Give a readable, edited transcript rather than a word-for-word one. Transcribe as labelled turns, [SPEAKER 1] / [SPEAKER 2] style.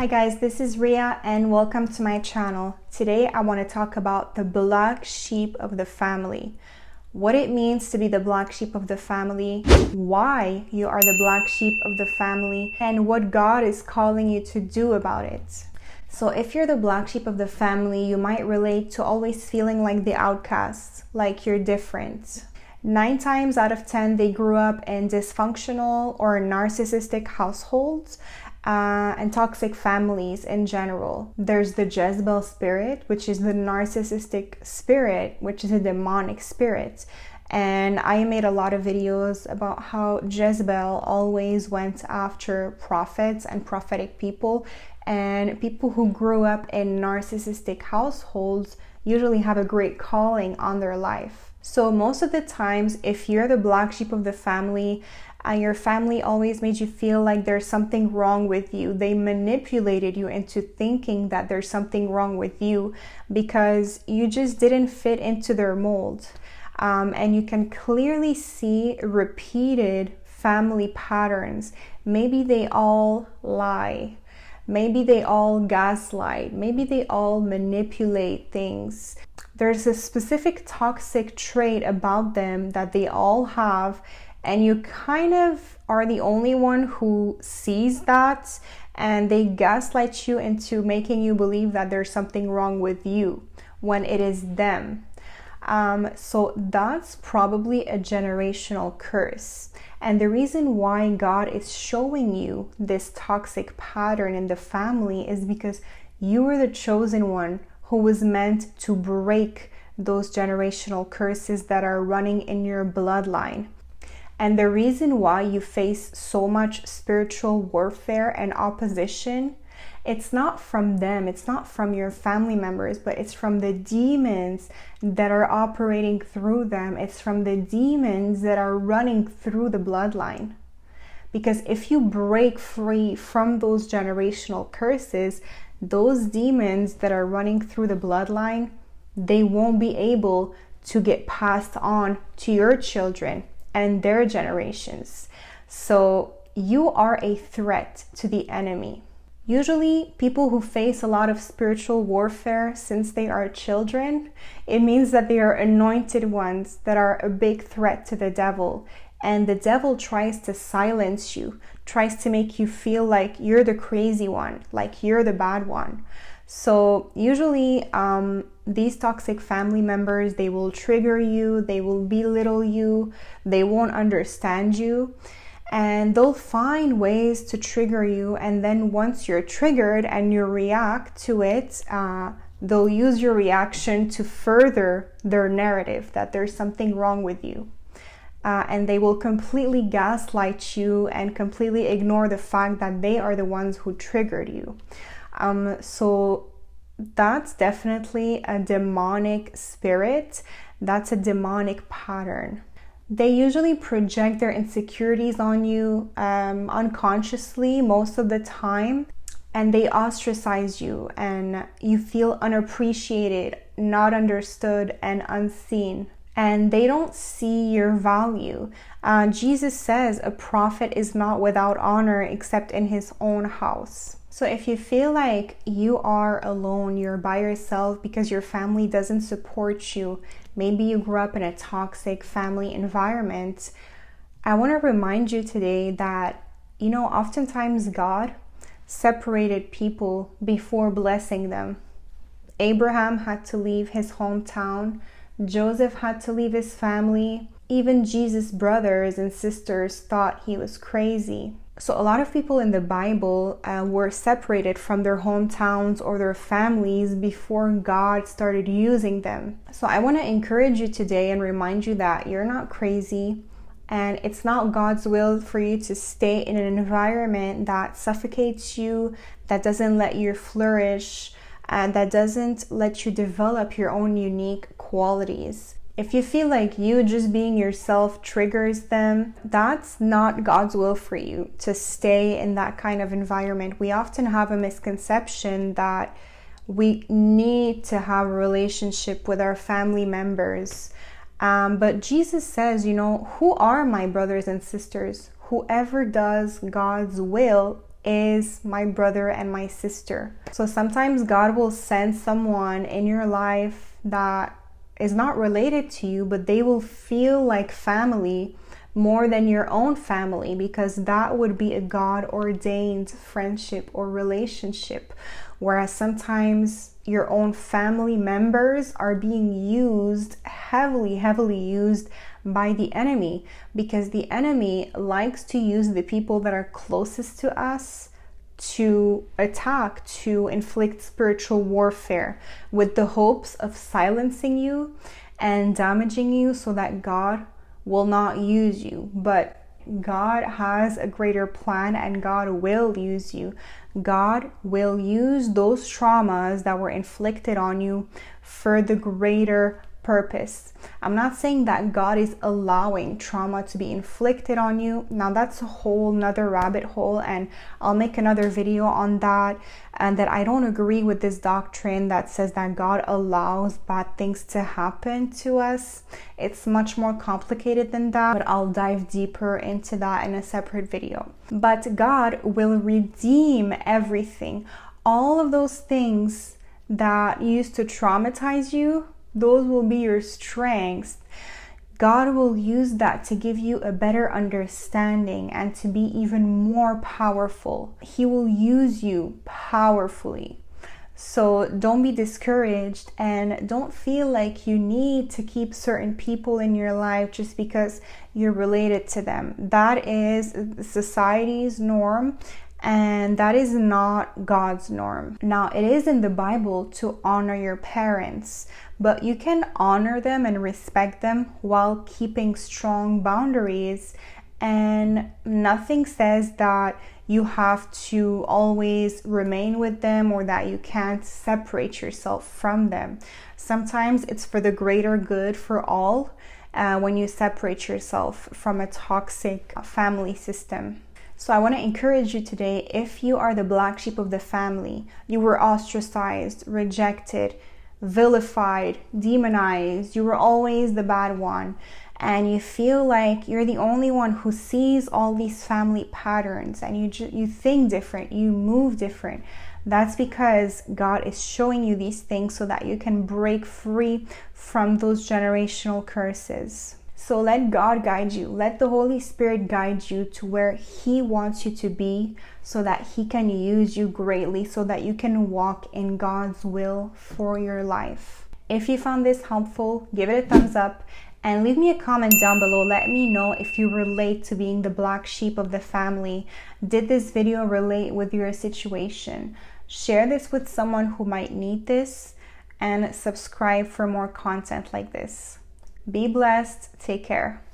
[SPEAKER 1] Hi guys, this is Ria and welcome to my channel. Today I want to talk about the black sheep of the family. What it means to be the black sheep of the family, why you are the black sheep of the family, and what God is calling you to do about it. So if you're the black sheep of the family, you might relate to always feeling like the outcast, like you're different. 9 times out of 10, they grew up in dysfunctional or narcissistic households and toxic families in general. There's the Jezebel spirit, which is the narcissistic spirit, which is a demonic spirit. And I made a lot of videos about how Jezebel always went after prophets and prophetic people. And people who grew up in narcissistic households usually have a great calling on their life. So most of the times, if you're the black sheep of the family, and your family always made you feel like there's something wrong with you. They manipulated you into thinking that there's something wrong with you because you just didn't fit into their mold. And you can clearly see repeated family patterns. Maybe they all lie. Maybe they all gaslight. Maybe they all manipulate things. There's a specific toxic trait about them that they all have, and you kind of are the only one who sees that, and they gaslight you into making you believe that there's something wrong with you when it is them. So that's probably a generational curse. And the reason why God is showing you this toxic pattern in the family is because you were the chosen one who was meant to break those generational curses that are running in your bloodline. And the reason why you face so much spiritual warfare and opposition, it's not from them, it's not from your family members, but it's from the demons that are operating through them. It's from the demons that are running through the bloodline. Because if you break free from those generational curses, those demons that are running through the bloodline, they won't be able to get passed on to your children and their generations. So you are a threat to the enemy. Usually people who face a lot of spiritual warfare since they are children, it means that they are anointed ones that are a big threat to the devil. And the devil tries to silence you, tries to make you feel like you're the crazy one, like you're the bad one. So usually these toxic family members, they will trigger you, they will belittle you, they won't understand you, and they'll find ways to trigger you. And then once you're triggered and you react to it, they'll use your reaction to further their narrative that there's something wrong with you. And they will completely gaslight you and completely ignore the fact that they are the ones who triggered you. So that's definitely a demonic spirit. That's a demonic pattern. They usually project their insecurities on you unconsciously most of the time, and they ostracize you, and you feel unappreciated, not understood, and unseen. And they don't see your value. Jesus says a prophet is not without honor except in his own house. So if you feel like you are alone, you're by yourself because your family doesn't support you, maybe you grew up in a toxic family environment, I want to remind you today that, oftentimes God separated people before blessing them. Abraham had to leave his hometown. Joseph had to leave his family. Even Jesus' brothers and sisters thought he was crazy. So a lot of people in the Bible were separated from their hometowns or their families before God started using them. So I want to encourage you today and remind you that you're not crazy, and it's not God's will for you to stay in an environment that suffocates you, that doesn't let you flourish, and that doesn't let you develop your own unique qualities. If you feel like you just being yourself triggers them, that's not God's will for you to stay in that kind of environment. We often have a misconception that we need to have a relationship with our family members. But Jesus says, who are my brothers and sisters? Whoever does God's will is my brother and my sister. So sometimes God will send someone in your life that is not related to you, but they will feel like family more than your own family, because that would be a God-ordained friendship or relationship. Whereas sometimes your own family members are being used, heavily used by the enemy, because the enemy likes to use the people that are closest to us to attack, to inflict spiritual warfare with the hopes of silencing you and damaging you so that God will not use you. But God has a greater plan, and God will use you. God will use those traumas that were inflicted on you for the greater purpose. I'm not saying that God is allowing trauma to be inflicted on you. Now that's a whole nother rabbit hole, and I'll make another video on that. And that I don't agree with this doctrine that says that God allows bad things to happen to us. It's much more complicated than that, but I'll dive deeper into that in a separate video. But God will redeem everything. All of those things that used to traumatize you, those will be your strengths. God will use that to give you a better understanding and to be even more powerful. He will use you powerfully. So don't be discouraged, and don't feel like you need to keep certain people in your life just because you're related to them. That is society's norm, and that is not God's norm. Now, it is in the Bible to honor your parents, but you can honor them and respect them while keeping strong boundaries. And nothing says that you have to always remain with them or that you can't separate yourself from them. Sometimes it's for the greater good for all when you separate yourself from a toxic family system. So I want to encourage you today, if you are the black sheep of the family, you were ostracized, rejected, vilified, demonized, you were always the bad one, and you feel like you're the only one who sees all these family patterns, and you think different, you move different. That's because God is showing you these things so that you can break free from those generational curses. So let God guide you. Let the Holy Spirit guide you to where He wants you to be, so that He can use you greatly, so that you can walk in God's will for your life. If you found this helpful, give it a thumbs up and leave me a comment down below. Let me know if you relate to being the black sheep of the family. Did this video relate with your situation? Share this with someone who might need this, and subscribe for more content like this. Be blessed. Take care.